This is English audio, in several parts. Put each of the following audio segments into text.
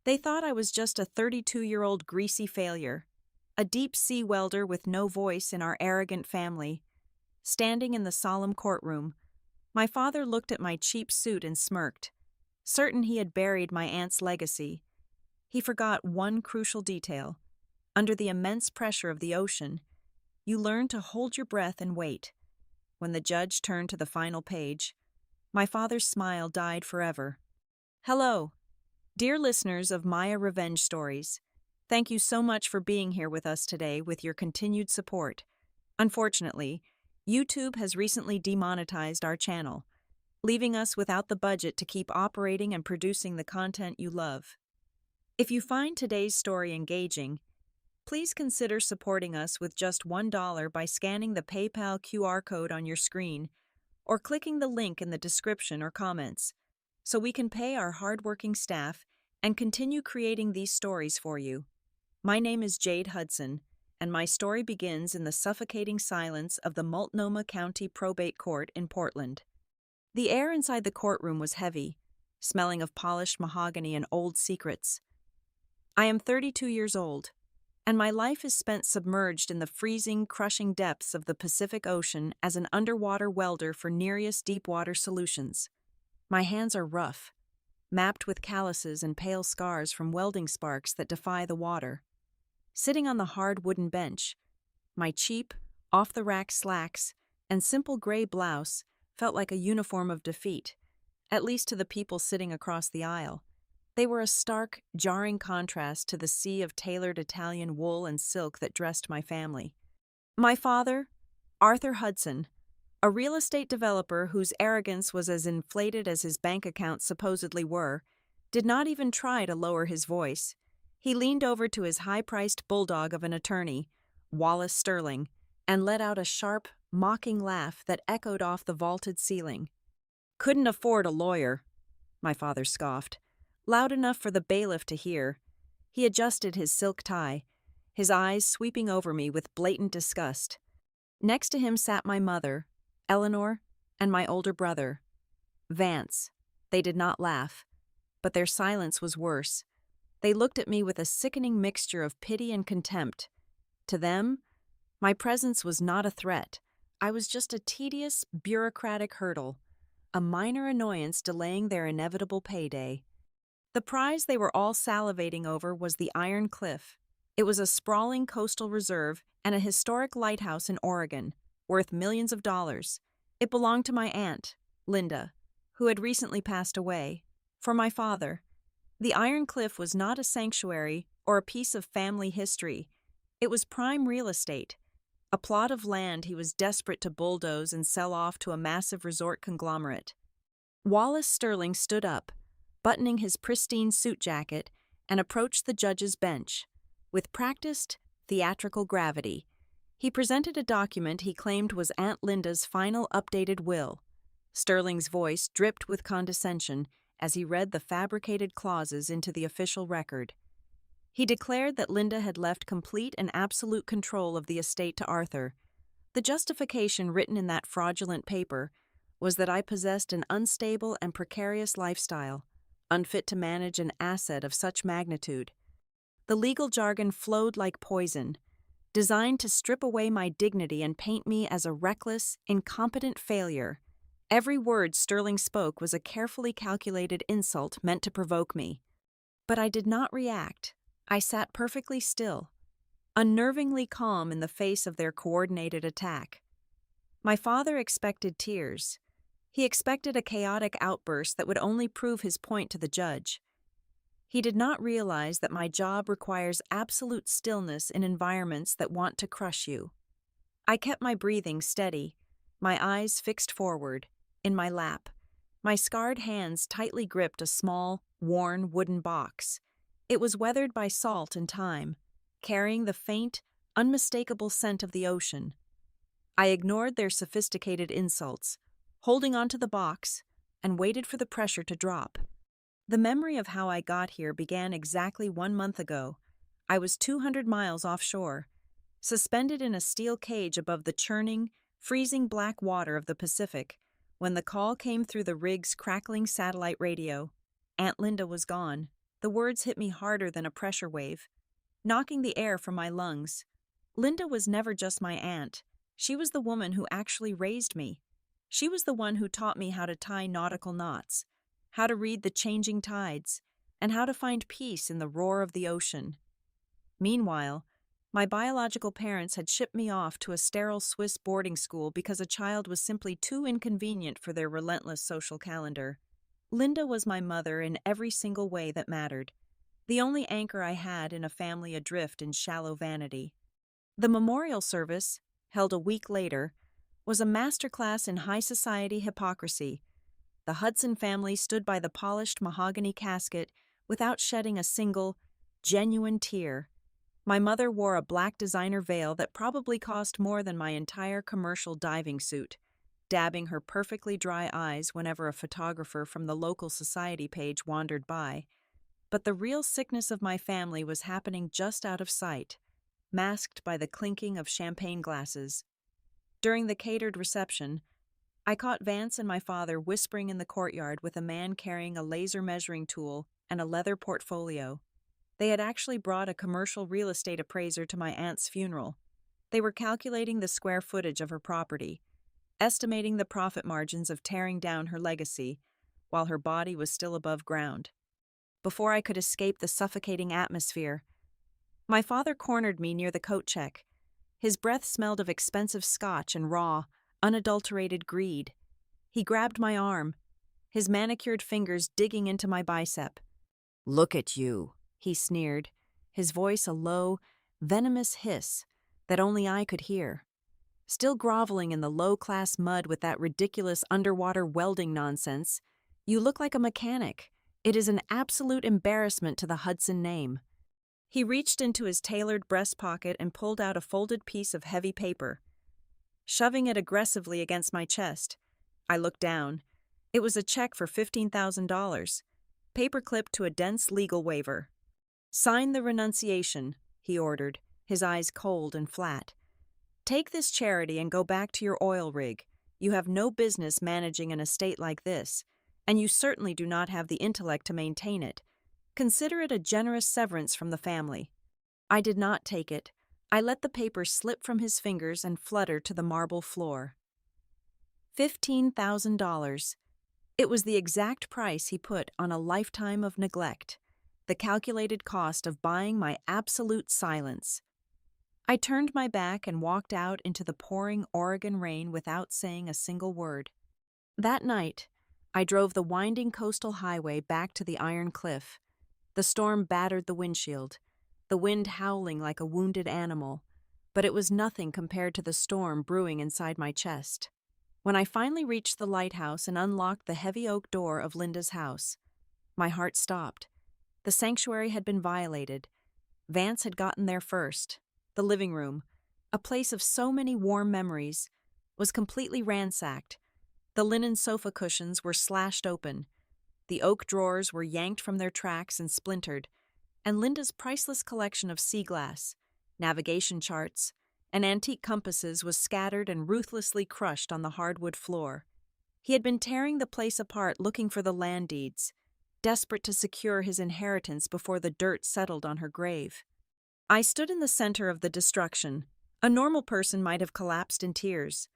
They thought I was just a 32-year-old greasy failure, a deep-sea welder with no voice in our arrogant family. Standing in the solemn courtroom, my father looked at my cheap suit and smirked, certain he had buried my aunt's legacy. He forgot one crucial detail. Under the immense pressure of the ocean, you learn to hold your breath and wait. When the judge turned to the final page, my father's smile died forever. Hello, dear listeners of Maya Revenge Stories. Thank you so much for being here with us today with your continued support. Unfortunately, YouTube has recently demonetized our channel, leaving us without the budget to keep operating and producing the content you love. If you find today's story engaging, please consider supporting us with just $1 by scanning the PayPal QR code on your screen or clicking the link in the description or comments, so we can pay our hardworking staff and continue creating these stories for you. My name is Jade Hudson, and my story begins in the suffocating silence of the Multnomah County Probate Court in Portland. The air inside the courtroom was heavy, smelling of polished mahogany and old secrets. I am 32 years old, and my life is spent submerged in the freezing, crushing depths of the Pacific Ocean as an underwater welder for Nereus Deepwater Solutions. My hands are rough, mapped with calluses and pale scars from welding sparks that defy the water. Sitting on the hard wooden bench, my cheap, off-the-rack slacks and simple gray blouse felt like a uniform of defeat, at least to the people sitting across the aisle. They were a stark, jarring contrast to the sea of tailored Italian wool and silk that dressed my family. My father, Arthur Hudson, a real estate developer whose arrogance was as inflated as his bank accounts supposedly were, did not even try to lower his voice. He leaned over to his high-priced bulldog of an attorney, Wallace Sterling, and let out a sharp, mocking laugh that echoed off the vaulted ceiling. "Couldn't afford a lawyer," my father scoffed, loud enough for the bailiff to hear. He adjusted his silk tie, his eyes sweeping over me with blatant disgust. Next to him sat my mother, Eleanor, and my older brother, Vance. They did not laugh, but their silence was worse. They looked at me with a sickening mixture of pity and contempt. To them, my presence was not a threat. I was just a tedious, bureaucratic hurdle, a minor annoyance delaying their inevitable payday. The prize they were all salivating over was the Iron Cliff. It was a sprawling coastal reserve and a historic lighthouse in Oregon, worth millions of dollars. It belonged to my aunt, Linda, who had recently passed away. For my father, the Iron Cliff was not a sanctuary or a piece of family history. It was prime real estate, a plot of land he was desperate to bulldoze and sell off to a massive resort conglomerate. Wallace Sterling stood up, buttoning his pristine suit jacket, and approached the judge's bench. With practiced, theatrical gravity, he presented a document he claimed was Aunt Linda's final updated will. Sterling's voice dripped with condescension as he read the fabricated clauses into the official record. He declared that Linda had left complete and absolute control of the estate to Arthur. The justification written in that fraudulent paper was that I possessed an unstable and precarious lifestyle, unfit to manage an asset of such magnitude. The legal jargon flowed like poison, designed to strip away my dignity and paint me as a reckless, incompetent failure. Every word Sterling spoke was a carefully calculated insult meant to provoke me. But I did not react. I sat perfectly still, unnervingly calm in the face of their coordinated attack. My father expected tears. He expected a chaotic outburst that would only prove his point to the judge. He did not realize that my job requires absolute stillness in environments that want to crush you. I kept my breathing steady, my eyes fixed forward, in my lap. My scarred hands tightly gripped a small, worn wooden box. It was weathered by salt and time, carrying the faint, unmistakable scent of the ocean. I ignored their sophisticated insults, holding onto the box, and waited for the pressure to drop. The memory of how I got here began exactly 1 month ago. I was 200 miles offshore, suspended in a steel cage above the churning, freezing black water of the Pacific, when the call came through the rig's crackling satellite radio. Aunt Linda was gone. the words hit me harder than a pressure wave, knocking the air from my lungs. Linda was never just my aunt. She was the woman who actually raised me. She was the one who taught me how to tie nautical knots, how to read the changing tides, and how to find peace in the roar of the ocean. Meanwhile, my biological parents had shipped me off to a sterile Swiss boarding school because a child was simply too inconvenient for their relentless social calendar. Linda was my mother in every single way that mattered, the only anchor I had in a family adrift in shallow vanity. The memorial service, held a week later, was a masterclass in high society hypocrisy. The Hudson family stood by the polished mahogany casket without shedding a single, genuine tear. My mother wore a black designer veil that probably cost more than my entire commercial diving suit, dabbing her perfectly dry eyes whenever a photographer from the local society page wandered by. But the real sickness of my family was happening just out of sight, masked by the clinking of champagne glasses. During the catered reception, I caught Vance and my father whispering in the courtyard with a man carrying a laser measuring tool and a leather portfolio. They had actually brought a commercial real estate appraiser to my aunt's funeral. They were calculating the square footage of her property, estimating the profit margins of tearing down her legacy while her body was still above ground. Before I could escape the suffocating atmosphere, my father cornered me near the coat check. His breath smelled of expensive scotch and raw, unadulterated greed. He grabbed my arm, his manicured fingers digging into my bicep. "Look at you," he sneered, his voice a low, venomous hiss that only I could hear. Still groveling in the low-class mud with that ridiculous underwater welding nonsense, you look like a mechanic. It is an absolute embarrassment to the Hudson name. He reached into his tailored breast pocket and pulled out a folded piece of heavy paper. Shoving it aggressively against my chest, I looked down. It was a check for $15,000, paper-clipped to a dense legal waiver. "Sign the renunciation," he ordered, his eyes cold and flat. "Take this charity and go back to your oil rig. You have no business managing an estate like this, and you certainly do not have the intellect to maintain it. Consider it a generous severance from the family." I did not take it. I let the paper slip from his fingers and flutter to the marble floor. $15,000. It was the exact price he put on a lifetime of neglect, the calculated cost of buying my absolute silence. I turned my back and walked out into the pouring Oregon rain without saying a single word. That night, I drove the winding coastal highway back to the Iron Cliff. The storm battered the windshield, the wind howling like a wounded animal, but it was nothing compared to the storm brewing inside my chest. When I finally reached the lighthouse and unlocked the heavy oak door of Linda's house, my heart stopped. The sanctuary had been violated. Vance had gotten there first. The living room, a place of so many warm memories, was completely ransacked. The linen sofa cushions were slashed open. The oak drawers were yanked from their tracks and splintered, and Linda's priceless collection of sea glass, navigation charts, and antique compasses was scattered and ruthlessly crushed on the hardwood floor. He had been tearing the place apart looking for the land deeds, desperate to secure his inheritance before the dirt settled on her grave. I stood in the center of the destruction. A normal person might have collapsed in tears,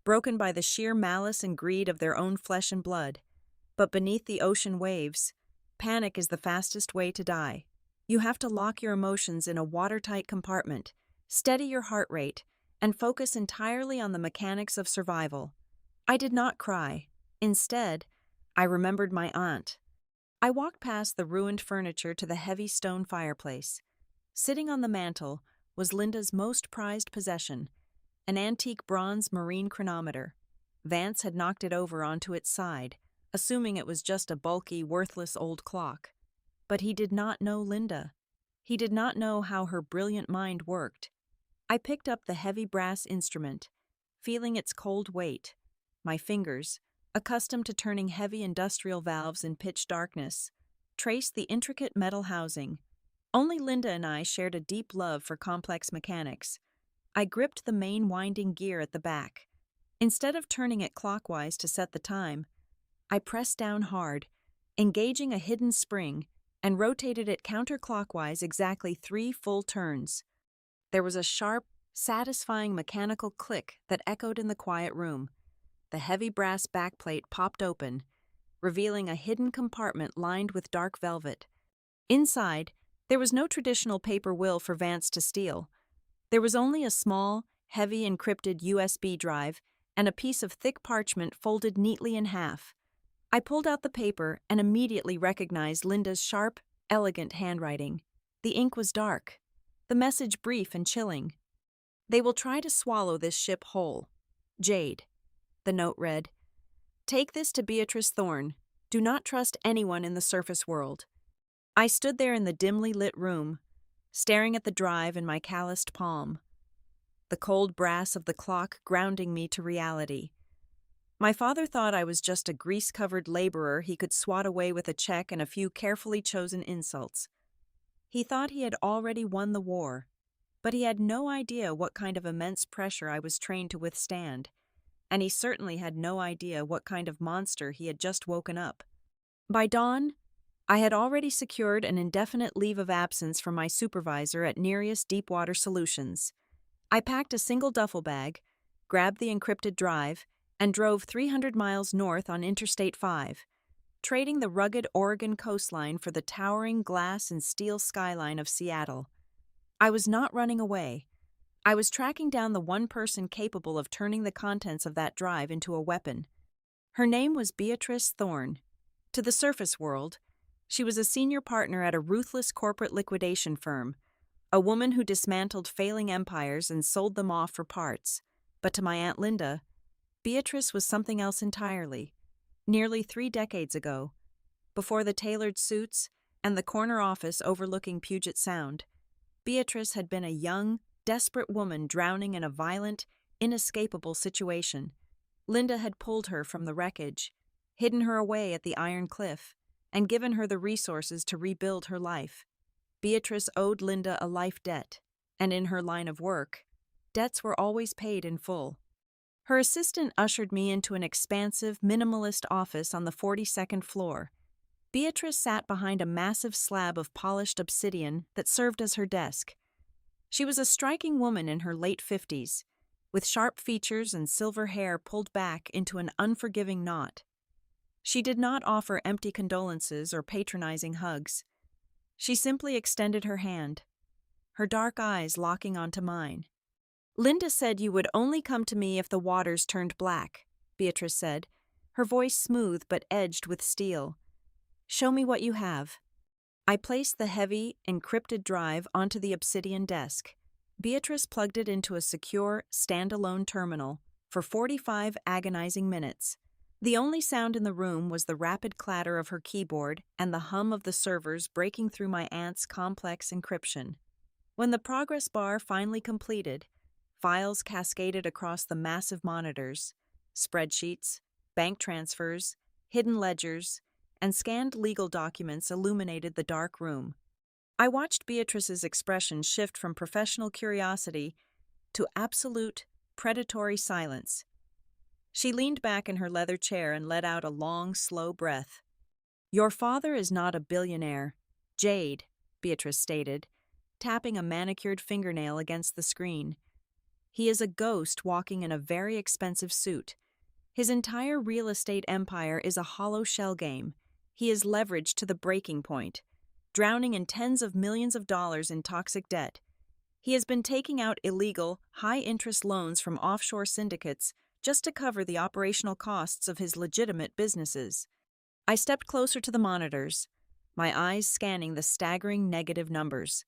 broken by the sheer malice and greed of their own flesh and blood. But beneath the ocean waves, panic is the fastest way to die. You have to lock your emotions in a watertight compartment, steady your heart rate, and focus entirely on the mechanics of survival. I did not cry. Instead, I remembered my aunt. I walked past the ruined furniture to the heavy stone fireplace. Sitting on the mantel was Linda's most prized possession, an antique bronze marine chronometer. Vance had knocked it over onto its side, assuming it was just a bulky, worthless old clock. But he did not know Linda. He did not know how her brilliant mind worked. I picked up the heavy brass instrument, feeling its cold weight. My fingers, accustomed to turning heavy industrial valves in pitch darkness, traced the intricate metal housing. Only Linda and I shared a deep love for complex mechanics. I gripped the main winding gear at the back. Instead of turning it clockwise to set the time, I pressed down hard, engaging a hidden spring and rotated it counterclockwise exactly 3 full turns. There was a sharp, satisfying mechanical click that echoed in the quiet room. The heavy brass backplate popped open, revealing a hidden compartment lined with dark velvet. Inside, there was no traditional paper will for Vance to steal. There was only a small, heavy encrypted USB drive and a piece of thick parchment folded neatly in half. I pulled out the paper and immediately recognized Linda's sharp, elegant handwriting. The ink was dark, the message brief and chilling. "They will try to swallow this ship whole. Jade." The note read, "Take this to Beatrice Thorne. Do not trust anyone in the surface world." I stood there in the dimly lit room, staring at the drive in my calloused palm, the cold brass of the clock grounding me to reality. My father thought I was just a grease-covered laborer he could swat away with a check and a few carefully chosen insults. He thought he had already won the war, but he had no idea what kind of immense pressure I was trained to withstand, and he certainly had no idea what kind of monster he had just woken up. By dawn, I had already secured an indefinite leave of absence from my supervisor at Nereus Deepwater Solutions. I packed a single duffel bag, grabbed the encrypted drive, and drove 300 miles north on Interstate 5, trading the rugged Oregon coastline for the towering glass and steel skyline of Seattle. I was not running away. I was tracking down the one person capable of turning the contents of that drive into a weapon. Her name was Beatrice Thorne. To the surface world, she was a senior partner at a ruthless corporate liquidation firm, a woman who dismantled failing empires and sold them off for parts. But to my Aunt Linda, Beatrice was something else entirely. Nearly 3 decades ago, before the tailored suits and the corner office overlooking Puget Sound, Beatrice had been a young, desperate woman drowning in a violent, inescapable situation. Linda had pulled her from the wreckage, hidden her away at the Iron Cliff, and given her the resources to rebuild her life. Beatrice owed Linda a life debt, and in her line of work, debts were always paid in full. Her assistant ushered me into an expansive, minimalist office on the 42nd floor. Beatrice sat behind a massive slab of polished obsidian that served as her desk. She was a striking woman in her late 50s, with sharp features and silver hair pulled back into an unforgiving knot. She did not offer empty condolences or patronizing hugs. She simply extended her hand, her dark eyes locking onto mine. "Linda said you would only come to me if the waters turned black," Beatrice said, her voice smooth but edged with steel. "Show me what you have." I placed the heavy, encrypted drive onto the obsidian desk. Beatrice plugged it into a secure, standalone terminal for 45 agonizing minutes. The only sound in the room was the rapid clatter of her keyboard and the hum of the servers breaking through my aunt's complex encryption. When the progress bar finally completed, files cascaded across the massive monitors, spreadsheets, bank transfers, hidden ledgers, and scanned legal documents illuminated the dark room. I watched Beatrice's expression shift from professional curiosity to absolute, predatory silence. She leaned back in her leather chair and let out a long, slow breath. "Your father is not a billionaire, Jade," Beatrice stated, tapping a manicured fingernail against the screen. "He is a ghost walking in a very expensive suit. His entire real estate empire is a hollow shell game. He is leveraged to the breaking point, drowning in tens of millions of dollars in toxic debt. He has been taking out illegal, high-interest loans from offshore syndicates just to cover the operational costs of his legitimate businesses." I stepped closer to the monitors, my eyes scanning the staggering negative numbers.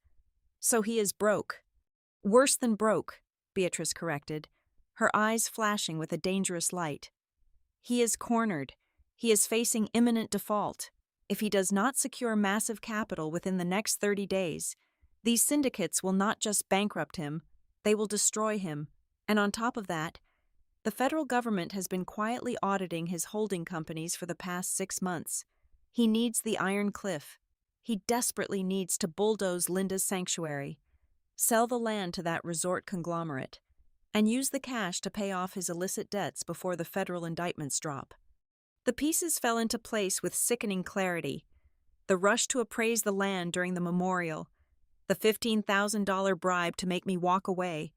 "So he is broke." "Worse than broke," Beatrice corrected, her eyes flashing with a dangerous light. "He is cornered. He is facing imminent default. If he does not secure massive capital within the next 30 days, these syndicates will not just bankrupt him, they will destroy him. And on top of that, the federal government has been quietly auditing his holding companies for the past 6 months. He needs the Iron Cliff. He desperately needs to bulldoze Linda's sanctuary, sell the land to that resort conglomerate, and use the cash to pay off his illicit debts before the federal indictments drop." The pieces fell into place with sickening clarity. the rush to appraise the land during the memorial, the $15,000 bribe to make me walk away.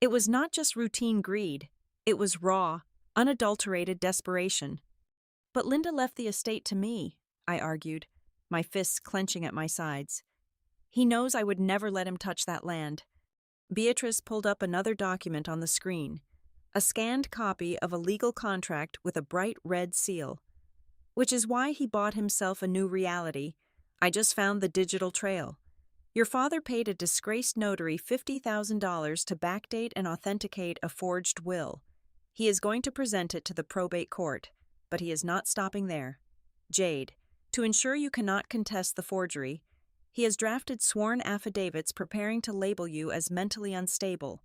It was not just routine greed, it was raw, unadulterated desperation. But Linda left the estate to me, I argued, my fists clenching at my sides. He knows I would never let him touch that land. Beatrice pulled up another document on the screen, a scanned copy of a legal contract with a bright red seal. Which is why he bought himself a new reality. I just found the digital trail. Your father paid a disgraced notary $50,000 to backdate and authenticate a forged will. He is going to present it to the probate court, but he is not stopping there. Jade, to ensure you cannot contest the forgery, he has drafted sworn affidavits preparing to label you as mentally unstable.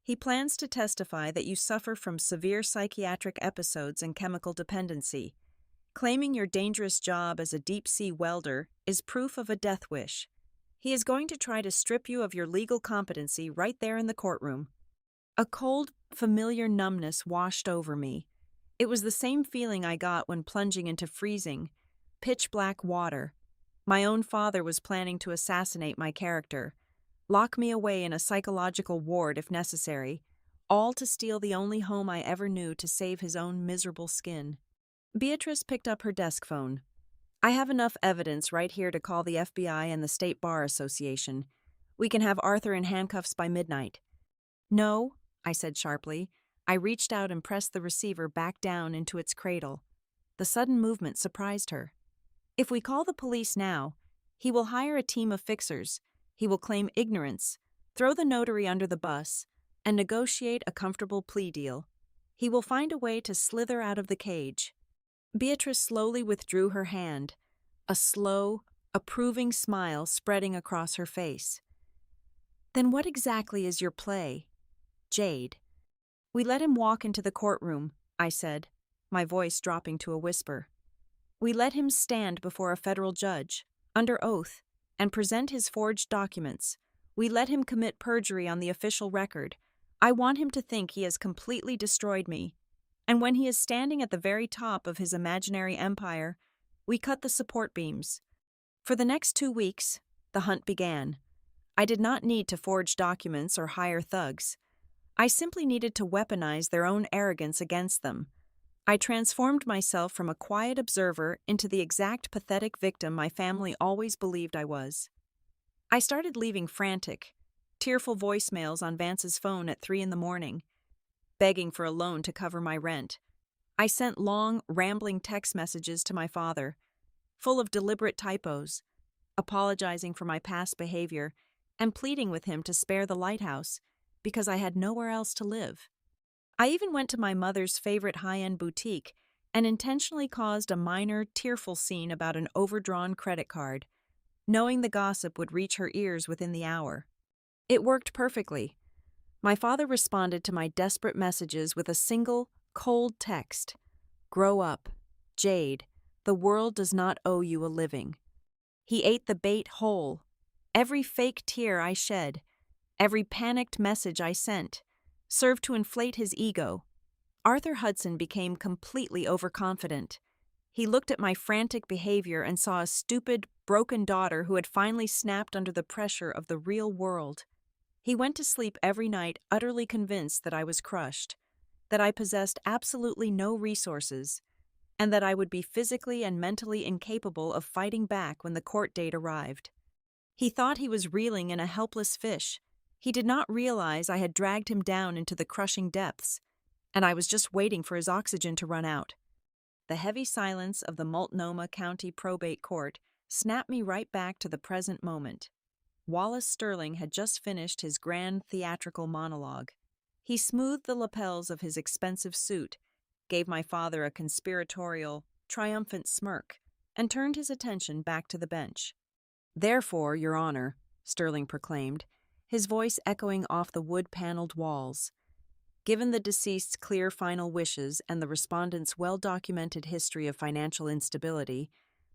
He plans to testify that you suffer from severe psychiatric episodes and chemical dependency. Claiming your dangerous job as a deep-sea welder is proof of a death wish. He is going to try to strip you of your legal competency right there in the courtroom. A cold, familiar numbness washed over me. It was the same feeling I got when plunging into freezing, pitch-black water. My own father was planning to assassinate my character, lock me away in a psychological ward if necessary, all to steal the only home I ever knew to save his own miserable skin. Beatrice picked up her desk phone. I have enough evidence right here to call the FBI and the State Bar Association. We can have Arthur in handcuffs by midnight. No, I said sharply. I reached out and pressed the receiver back down into its cradle. The sudden movement surprised her. If we call the police now, he will hire a team of fixers. He will claim ignorance, throw the notary under the bus, and negotiate a comfortable plea deal. He will find a way to slither out of the cage. Beatrice slowly withdrew her hand, a slow, approving smile spreading across her face. Then what exactly is your play? Jade. We let him walk into the courtroom, I said, my voice dropping to a whisper. We let him stand before a federal judge, under oath, and present his forged documents. We let him commit perjury on the official record. I want him to think he has completely destroyed me. And when he is standing at the very top of his imaginary empire, we cut the support beams. For the next 2 weeks, the hunt began. I did not need to forge documents or hire thugs. I simply needed to weaponize their own arrogance against them. I transformed myself from a quiet observer into the exact pathetic victim my family always believed I was. I started leaving frantic, tearful voicemails on Vance's phone at 3 a.m, begging for a loan to cover my rent. I sent long, rambling text messages to my father, full of deliberate typos, apologizing for my past behavior and pleading with him to spare the lighthouse because I had nowhere else to live. I even went to my mother's favorite high-end boutique and intentionally caused a minor, tearful scene about an overdrawn credit card, knowing the gossip would reach her ears within the hour. It worked perfectly. My father responded to my desperate messages with a single, cold text. Grow up. Jade, the world does not owe you a living. He ate the bait whole. Every fake tear I shed, every panicked message I sent, served to inflate his ego. Arthur Hudson became completely overconfident. He looked at my frantic behavior and saw a stupid, broken daughter who had finally snapped under the pressure of the real world. He went to sleep every night utterly convinced that I was crushed, that I possessed absolutely no resources, and that I would be physically and mentally incapable of fighting back when the court date arrived. He thought he was reeling in a helpless fish. He did not realize I had dragged him down into the crushing depths, and I was just waiting for his oxygen to run out. The heavy silence of the Multnomah County Probate Court snapped me right back to the present moment. Wallace Sterling had just finished his grand theatrical monologue. He smoothed the lapels of his expensive suit, gave my father a conspiratorial, triumphant smirk, and turned his attention back to the bench. Therefore, Your Honor, Sterling proclaimed, his voice echoing off the wood-paneled walls. Given the deceased's clear final wishes and the respondent's well-documented history of financial instability,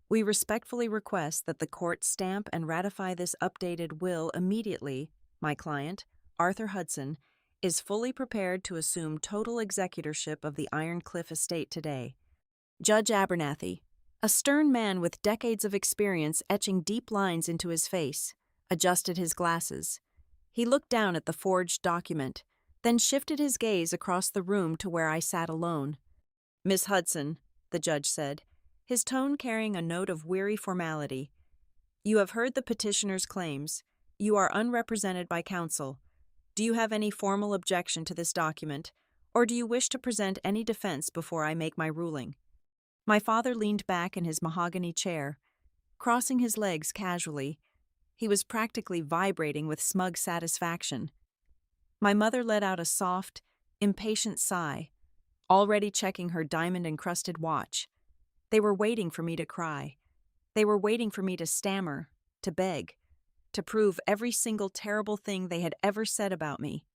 we respectfully request that the court stamp and ratify this updated will immediately. My client, Arthur Hudson, is fully prepared to assume total executorship of the Iron Cliff estate today. Judge Abernathy, A stern man with decades of experience etching deep lines into his face, adjusted his glasses. He looked down at the forged document, then shifted his gaze across the room to where I sat alone. "Miss Hudson," the judge said, his tone carrying a note of weary formality, "you have heard the petitioner's claims. You are unrepresented by counsel. Do you have any formal objection to this document, or do you wish to present any defense before I make my ruling?" My father leaned back in his mahogany chair, crossing his legs casually. He was practically vibrating with smug satisfaction. My mother let out a soft, impatient sigh, already checking her diamond-encrusted watch. They were waiting for me to cry. They were waiting for me to stammer, to beg, to prove every single terrible thing they had ever said about me.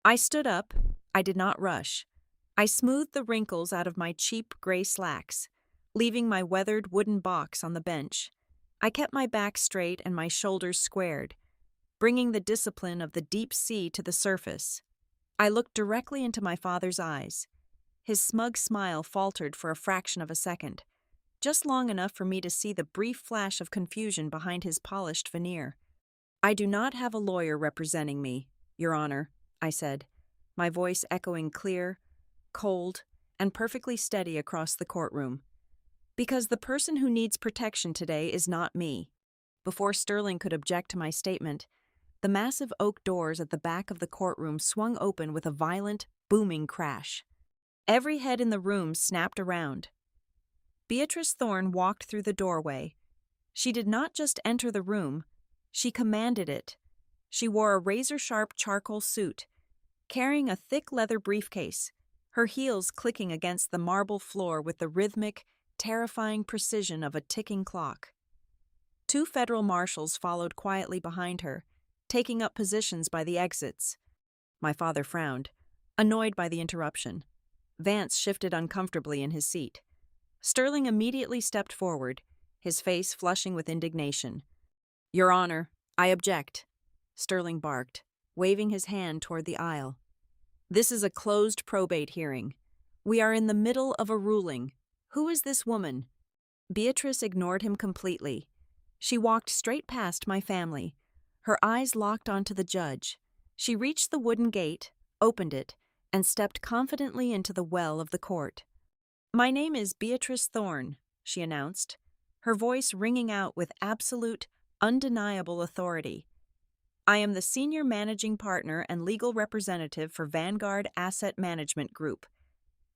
I stood up. I did not rush. I smoothed the wrinkles out of my cheap gray slacks, leaving my weathered wooden box on the bench. I kept my back straight and my shoulders squared, bringing the discipline of the deep sea to the surface. I looked directly into my father's eyes. His smug smile faltered for a fraction of a second, just long enough for me to see the brief flash of confusion behind his polished veneer. "I do not have a lawyer representing me, Your Honor," I said, my voice echoing clear, cold, and perfectly steady across the courtroom. "Because the person who needs protection today is not me." Before Sterling could object to my statement, the massive oak doors at the back of the courtroom swung open with a violent, booming crash. Every head in the room snapped around. Beatrice Thorne walked through the doorway. She did not just enter the room, she commanded it. She wore a razor-sharp charcoal suit, carrying a thick leather briefcase, her heels clicking against the marble floor with the rhythmic, terrifying precision of a ticking clock. Two federal marshals followed quietly behind her, taking up positions by the exits. My father frowned, annoyed by the interruption. Vance shifted uncomfortably in his seat. Sterling immediately stepped forward, his face flushing with indignation. "Your Honor, I object," Sterling barked, waving his hand toward the aisle. "This is a closed probate hearing. We are in the middle of a ruling. Who is this woman?" Beatrice ignored him completely. She walked straight past my family, her eyes locked onto the judge. She reached the wooden gate, opened it, and stepped confidently into the well of the court. "My name is Beatrice Thorne," she announced, her voice ringing out with absolute, undeniable authority. "I am the senior managing partner and legal representative for Vanguard Asset Management Group,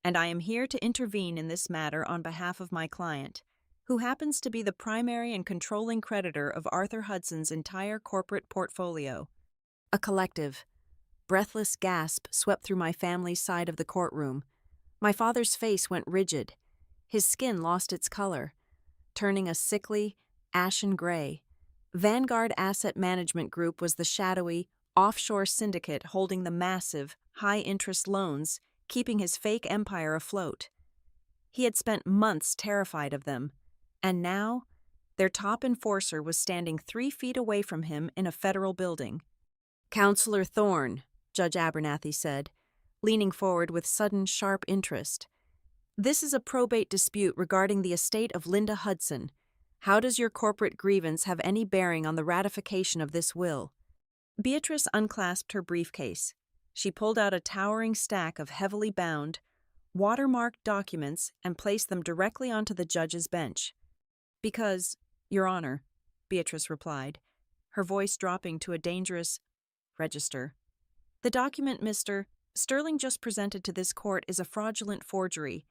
and I am here to intervene in this matter on behalf of my client, who happens to be the primary and controlling creditor of Arthur Hudson's entire corporate portfolio." A collective, breathless gasp swept through my family's side of the courtroom. My father's face went rigid. His skin lost its color, turning a sickly, ashen gray. Vanguard Asset Management Group was the shadowy, offshore syndicate holding the massive, high-interest loans, keeping his fake empire afloat. He had spent months terrified of them, and now their top enforcer was standing 3 feet away from him in a federal building. "Counselor Thorne," Judge Abernathy said, leaning forward with sudden, sharp interest. "This is a probate dispute regarding the estate of Linda Hudson. How does your corporate grievance have any bearing on the ratification of this will?" Beatrice unclasped her briefcase. She pulled out a towering stack of heavily bound, watermarked documents and placed them directly onto the judge's bench. "Because, Your Honor," Beatrice replied, her voice dropping to a dangerous register. "The document Mr. Sterling just presented to this court is a fraudulent forgery,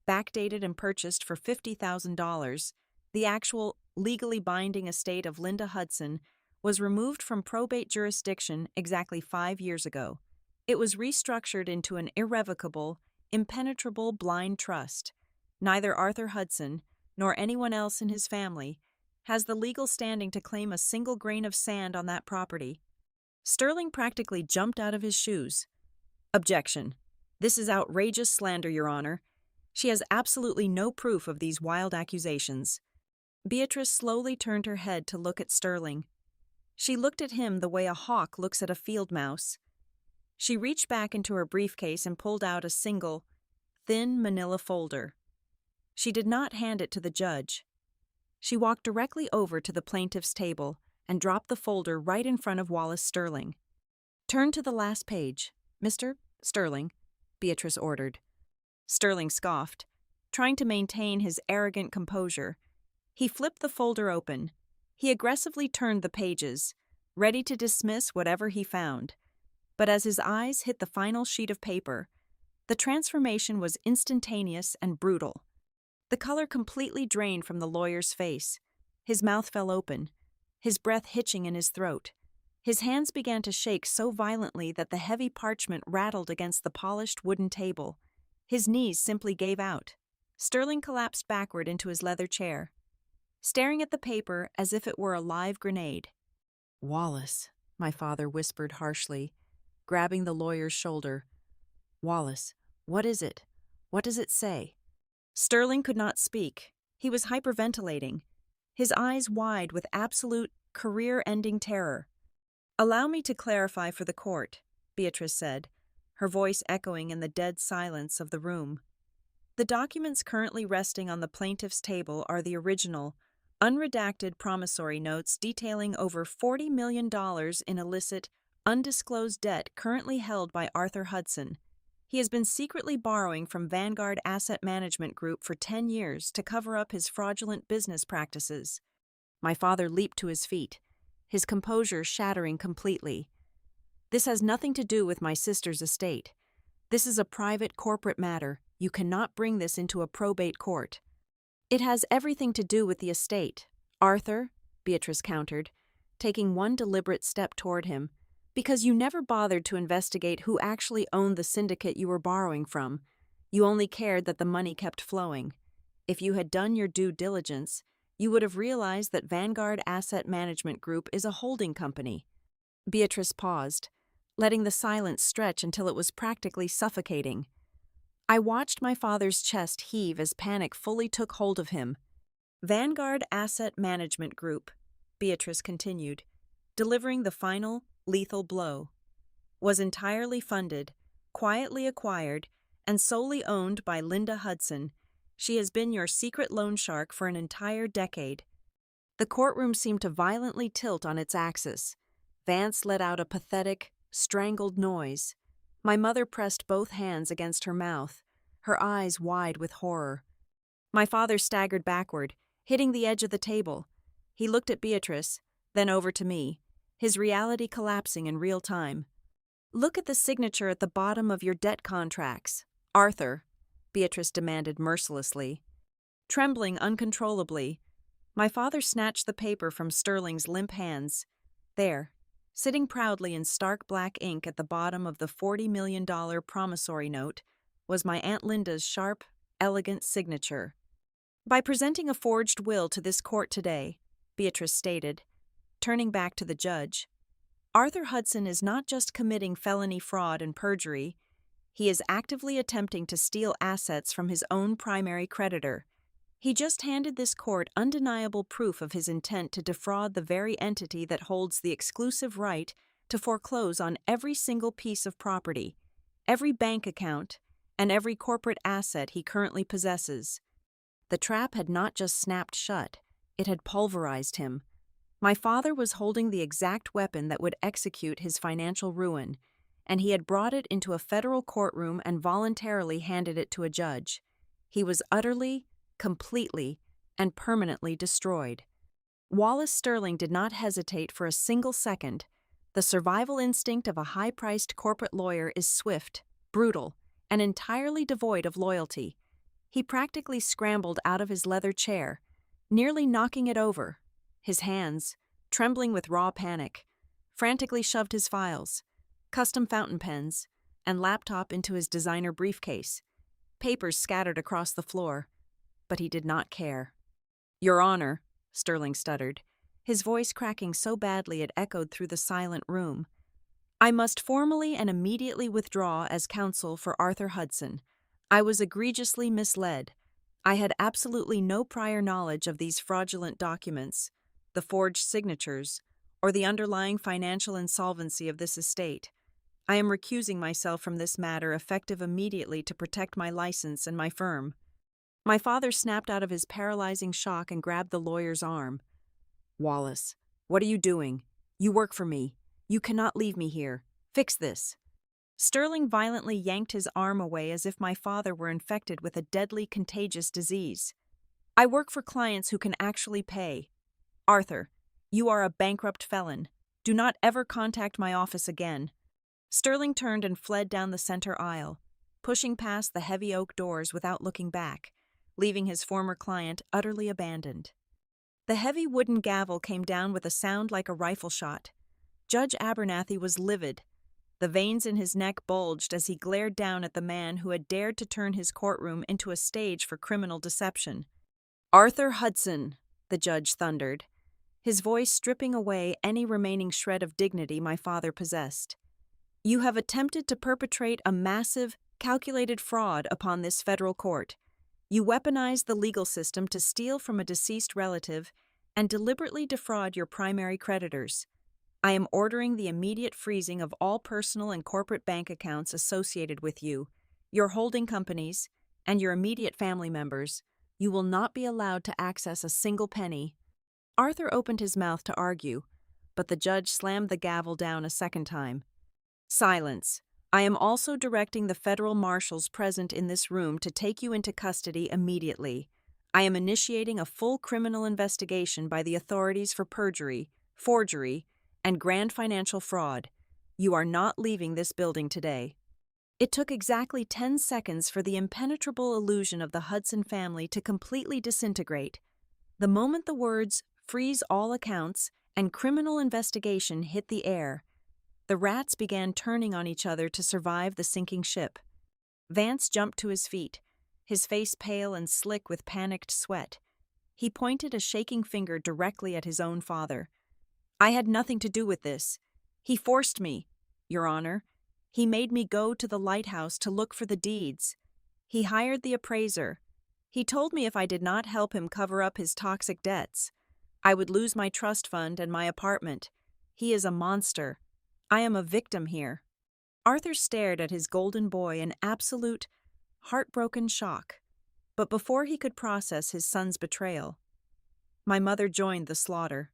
backdated and purchased for $50,000. The actual, legally binding estate of Linda Hudson was removed from probate jurisdiction exactly 5 years ago. It was restructured into an irrevocable, impenetrable blind trust. Neither Arthur Hudson, nor anyone else in his family, has the legal standing to claim a single grain of sand on that property." Sterling practically jumped out of his shoes. "Objection. This is outrageous slander, Your Honor. She has absolutely no proof of these wild accusations." Beatrice slowly turned her head to look at Sterling. She looked at him the way a hawk looks at a field mouse. She reached back into her briefcase and pulled out a single, thin manila folder. She did not hand it to the judge. She walked directly over to the plaintiff's table and dropped the folder right in front of Wallace Sterling. "Turn to the last page, Mr. Sterling," Beatrice ordered. Sterling scoffed, trying to maintain his arrogant composure. He flipped the folder open. He aggressively turned the pages, ready to dismiss whatever he found. But as his eyes hit the final sheet of paper, the transformation was instantaneous and brutal. The color completely drained from the lawyer's face. His mouth fell open, his breath hitching in his throat. His hands began to shake so violently that the heavy parchment rattled against the polished wooden table. His knees simply gave out. Sterling collapsed backward into his leather chair, staring at the paper as if it were a live grenade. "Wallace," my father whispered harshly, grabbing the lawyer's shoulder. "Wallace, what is it? What does it say?" Sterling could not speak. He was hyperventilating, his eyes wide with absolute, career-ending terror. "Allow me to clarify for the court," Beatrice said, her voice echoing in the dead silence of the room. "The documents currently resting on the plaintiff's table are the original, unredacted promissory notes detailing over $40 million in illicit, undisclosed debt currently held by Arthur Hudson. He has been secretly borrowing from Vanguard Asset Management Group for 10 years to cover up his fraudulent business practices." My father leaped to his feet, his composure shattering completely. "This has nothing to do with my sister's estate. This is a private corporate matter. You cannot bring this into a probate court." "It has everything to do with the estate, Arthur," Beatrice countered, taking one deliberate step toward him, "because you never bothered to investigate who actually owned the syndicate you were borrowing from. You only cared that the money kept flowing. If you had done your due diligence, you would have realized that Vanguard Asset Management Group is a holding company." Beatrice paused, letting the silence stretch until it was practically suffocating. I watched my father's chest heave as panic fully took hold of him. "Vanguard Asset Management Group," Beatrice continued, delivering the final, lethal blow, "was entirely funded, quietly acquired, and solely owned by Linda Hudson. She has been your secret loan shark for an entire decade." The courtroom seemed to violently tilt on its axis. Vance let out a pathetic, strangled noise. My mother pressed both hands against her mouth, her eyes wide with horror. My father staggered backward, hitting the edge of the table. He looked at Beatrice, then over to me, his reality collapsing in real time. "Look at the signature at the bottom of your debt contracts, Arthur," Beatrice demanded mercilessly. Trembling uncontrollably, my father snatched the paper from Sterling's limp hands. There, sitting proudly in stark black ink at the bottom of the $40 million promissory note, was my Aunt Linda's sharp, elegant signature. "By presenting a forged will to this court today," Beatrice stated, turning back to the judge, "Arthur Hudson is not just committing felony fraud and perjury, he is actively attempting to steal assets from his own primary creditor. He just handed this court undeniable proof of his intent to defraud the very entity that holds the exclusive right to foreclose on every single piece of property, every bank account, and every corporate asset he currently possesses." The trap had not just snapped shut, it had pulverized him. My father was holding the exact weapon that would execute his financial ruin, and he had brought it into a federal courtroom and voluntarily handed it to a judge. He was utterly, completely, and permanently destroyed. Wallace Sterling did not hesitate for a single second. The survival instinct of a high-priced corporate lawyer is swift, brutal, and entirely devoid of loyalty. He practically scrambled out of his leather chair, nearly knocking it over. His hands, trembling with raw panic, frantically shoved his files, custom fountain pens, and laptop into his designer briefcase. Papers scattered across the floor, but he did not care. "Your Honor," Sterling stuttered, his voice cracking so badly it echoed through the silent room, "I must formally and immediately withdraw as counsel for Arthur Hudson. I was egregiously misled. I had absolutely no prior knowledge of these fraudulent documents, the forged signatures, or the underlying financial insolvency of this estate. I am recusing myself from this matter effective immediately to protect my license and my firm." My father snapped out of his paralyzing shock and grabbed the lawyer's arm. "Wallace, what are you doing? You work for me. You cannot leave me here. Fix this." Sterling violently yanked his arm away as if my father were infected with a deadly contagious disease. "I work for clients who can actually pay. Arthur, you are a bankrupt felon. Do not ever contact my office again." Sterling turned and fled down the center aisle, pushing past the heavy oak doors without looking back, leaving his former client utterly abandoned. The heavy wooden gavel came down with a sound like a rifle shot. Judge Abernathy was livid. The veins in his neck bulged as he glared down at the man who had dared to turn his courtroom into a stage for criminal deception. "Arthur Hudson," the judge thundered, his voice stripping away any remaining shred of dignity my father possessed. "You have attempted to perpetrate a massive, calculated fraud upon this federal court. You weaponized the legal system to steal from a deceased relative and deliberately defraud your primary creditors. I am ordering the immediate freezing of all personal and corporate bank accounts associated with you, your holding companies, and your immediate family members. You will not be allowed to access a single penny." Arthur opened his mouth to argue, but the judge slammed the gavel down a second time. "Silence. I am also directing the federal marshals present in this room to take you into custody immediately. I am initiating a full criminal investigation by the authorities for perjury, forgery, and grand financial fraud. You are not leaving this building today." It took exactly 10 seconds for the impenetrable illusion of the Hudson family to completely disintegrate. The moment the words "freeze all accounts" and "criminal investigation" hit the air, the rats began turning on each other to survive the sinking ship. Vance jumped to his feet, his face pale and slick with panicked sweat. He pointed a shaking finger directly at his own father. "I had nothing to do with this. He forced me, Your Honor. He made me go to the lighthouse to look for the deeds. He hired the appraiser. He told me if I did not help him cover up his toxic debts, I would lose my trust fund and my apartment. He is a monster. I am a victim here." Arthur stared at his golden boy in absolute, heartbroken shock. But before he could process his son's betrayal, my mother joined the slaughter.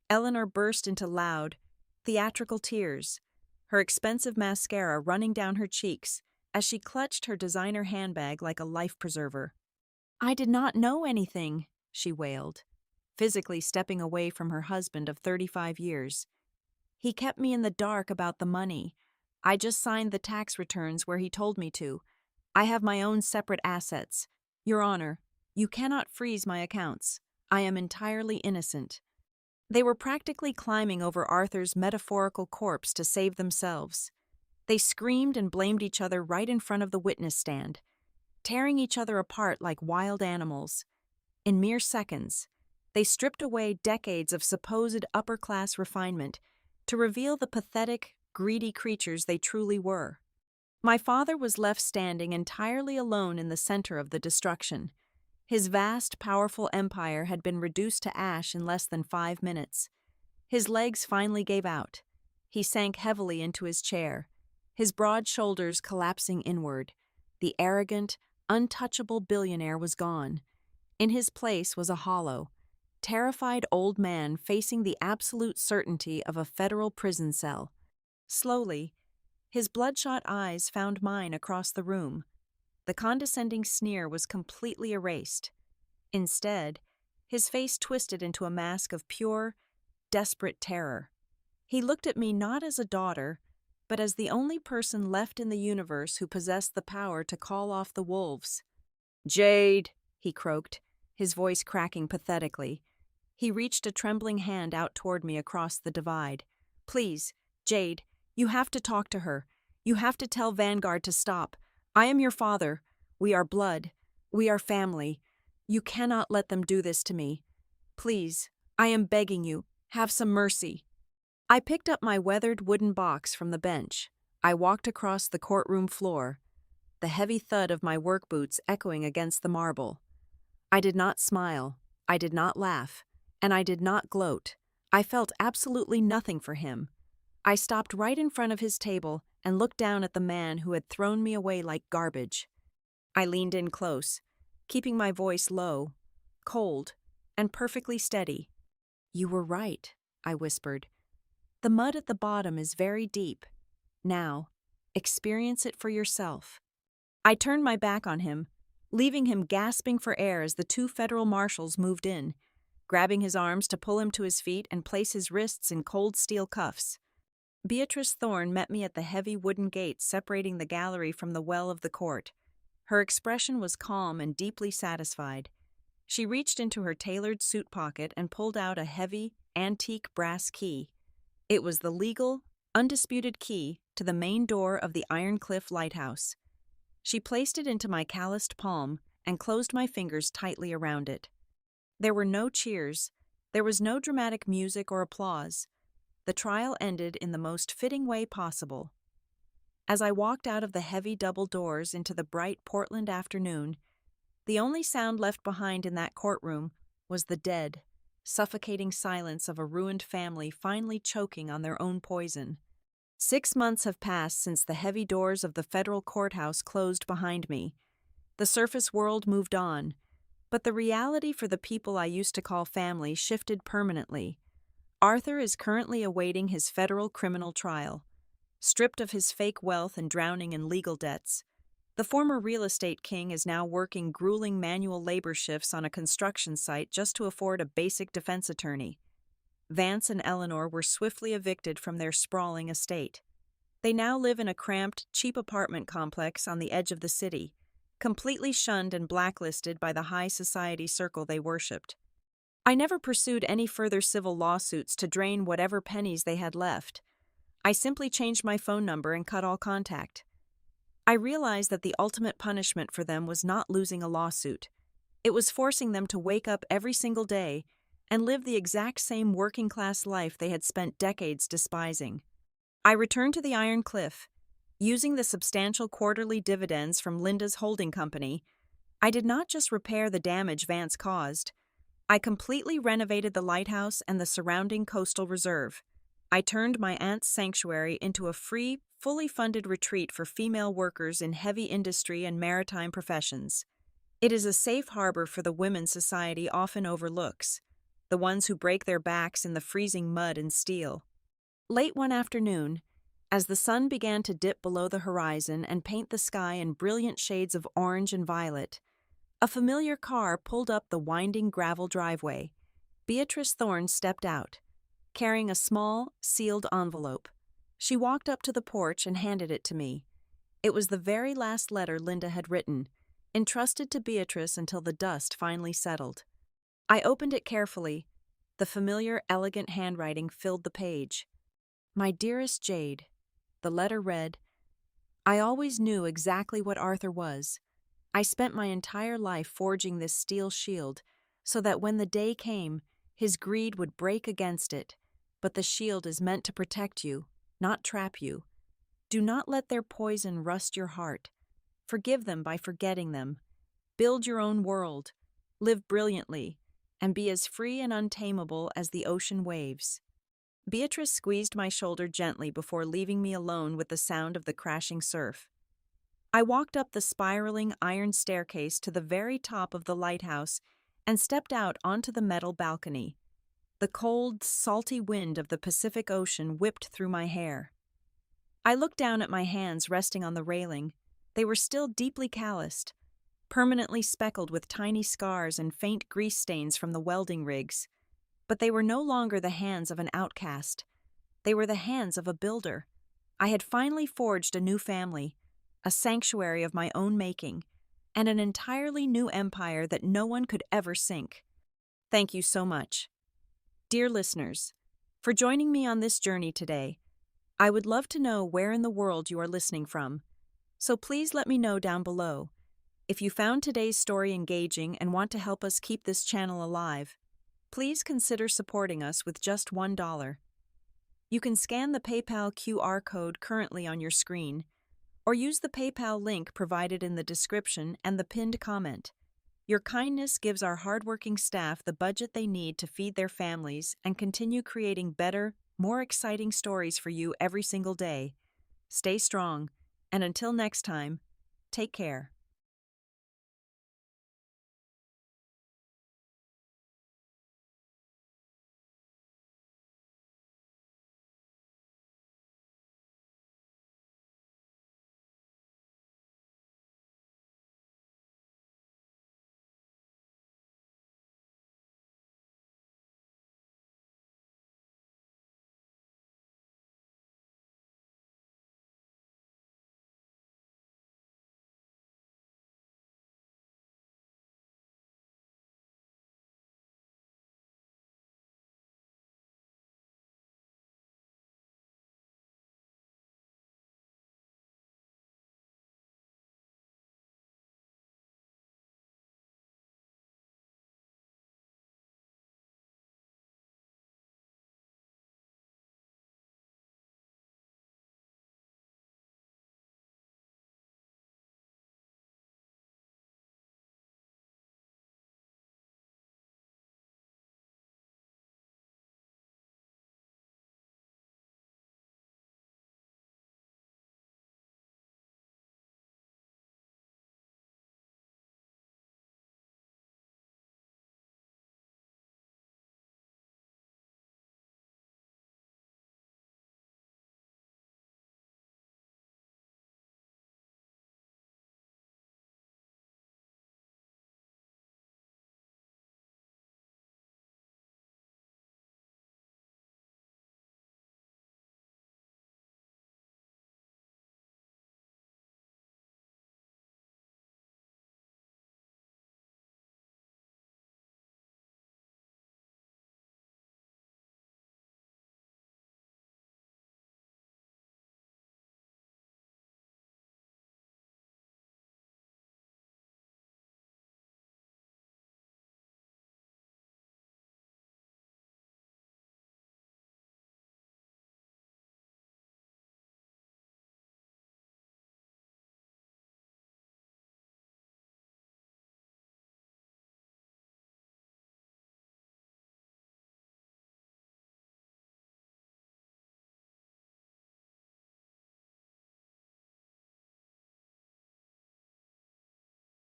Eleanor burst into loud, theatrical tears, her expensive mascara running down her cheeks as she clutched her designer handbag like a life preserver. "I did not know anything," she wailed, physically stepping away from her husband of 35 years. "He kept me in the dark about the money. I just signed the tax returns where he told me to. I have my own separate assets. Your Honor, you cannot freeze my accounts. I am entirely innocent." They were practically climbing over Arthur's metaphorical corpse to save themselves. They screamed and blamed each other right in front of the witness stand, tearing each other apart like wild animals. In mere seconds, they stripped away decades of supposed upper-class refinement to reveal the pathetic, greedy creatures they truly were. My father was left standing entirely alone in the center of the destruction. His vast, powerful empire had been reduced to ash in less than 5 minutes. His legs finally gave out. He sank heavily into his chair, his broad shoulders collapsing inward. The arrogant, untouchable billionaire was gone. In his place was a hollow, terrified old man facing the absolute certainty of a federal prison cell. Slowly, his bloodshot eyes found mine across the room. The condescending sneer was completely erased. Instead, his face twisted into a mask of pure, desperate terror. He looked at me not as a daughter, but as the only person left in the universe who possessed the power to call off the wolves. "Jade," he croaked, his voice cracking pathetically. He reached a trembling hand out toward me across the divide. "Please, Jade, you have to talk to her. You have to tell Vanguard to stop. I am your father. We are blood. We are family. You cannot let them do this to me. Please, I am begging you, have some mercy." I picked up my weathered wooden box from the bench. I walked across the courtroom floor, the heavy thud of my work boots echoing against the marble. I did not smile, I did not laugh, and I did not gloat. I felt absolutely nothing for him. I stopped right in front of his table and looked down at the man who had thrown me away like garbage. I leaned in close. keeping my voice low, cold, and perfectly steady. "You were right," I whispered. "The mud at the bottom is very deep. Now, experience it for yourself." I turned my back on him, leaving him gasping for air as the two federal marshals moved in, grabbing his arms to pull him to his feet and place his wrists in cold steel cuffs. Beatrice Thorne met me at the heavy wooden gate separating the gallery from the well of the court. Her expression was calm and deeply satisfied. She reached into her tailored suit pocket and pulled out a heavy, antique brass key. It was the legal, undisputed key to the main door of the Iron Cliff Lighthouse. She placed it into my calloused palm and closed my fingers tightly around it. There were no cheers. There was no dramatic music or applause. The trial ended in the most fitting way possible. As I walked out of the heavy double doors into the bright Portland afternoon, the only sound left behind in that courtroom was the dead, suffocating silence of a ruined family finally choking on their own poison. 6 months have passed since the heavy doors of the federal courthouse closed behind me. The surface world moved on, but the reality for the people I used to call family shifted permanently. Arthur is currently awaiting his federal criminal trial. Stripped of his fake wealth and drowning in legal debts, the former real estate king is now working grueling manual labor shifts on a construction site just to afford a basic defense attorney. Vance and Eleanor were swiftly evicted from their sprawling estate. They now live in a cramped, cheap apartment complex on the edge of the city, completely shunned and blacklisted by the high society circle they worshipped. I never pursued any further civil lawsuits to drain whatever pennies they had left. I simply changed my phone number and cut all contact. I realized that the ultimate punishment for them was not losing a lawsuit. It was forcing them to wake up every single day and live the exact same working-class life they had spent decades despising. I returned to the Iron Cliff. Using the substantial quarterly dividends from Linda's holding company, I did not just repair the damage Vance caused. I completely renovated the lighthouse and the surrounding coastal reserve. I turned my aunt's sanctuary into a free, fully funded retreat for female workers in heavy industry and maritime professions. It is a safe harbor for the women society often overlooks, the ones who break their backs in the freezing mud and steel. Late one afternoon, as the sun began to dip below the horizon and paint the sky in brilliant shades of orange and violet, a familiar car pulled up the winding gravel driveway. Beatrice Thorne stepped out, carrying a small, sealed envelope. She walked up to the porch and handed it to me. It was the very last letter Linda had written, entrusted to Beatrice until the dust finally settled. I opened it carefully. The familiar, elegant handwriting filled the page. "My dearest Jade," the letter read, "I always knew exactly what Arthur was. I spent my entire life forging this steel shield so that when the day came, his greed would break against it. But the shield is meant to protect you, not trap you. Do not let their poison rust your heart. Forgive them by forgetting them. Build your own world, live brilliantly, and be as free and untamable as the ocean waves." Beatrice squeezed my shoulder gently before leaving me alone with the sound of the crashing surf. I walked up the spiraling iron staircase to the very top of the lighthouse and stepped out onto the metal balcony. The cold, salty wind of the Pacific Ocean whipped through my hair. I looked down at my hands resting on the railing. They were still deeply calloused, permanently speckled with tiny scars and faint grease stains from the welding rigs. But they were no longer the hands of an outcast. They were the hands of a builder. I had finally forged a new family, a sanctuary of my own making, and an entirely new empire that no one could ever sink. Thank you so much. Dear listeners, for joining me on this journey today. I would love to know where in the world you are listening from, so please let me know down below. If you found today's story engaging and want to help us keep this channel alive, please consider supporting us with just $1. You can scan the PayPal QR code currently on your screen, or use the PayPal link provided in the description and the pinned comment. Your kindness gives our hardworking staff the budget they need to feed their families and continue creating better, more exciting stories for you every single day. Stay strong, and until next time, take care.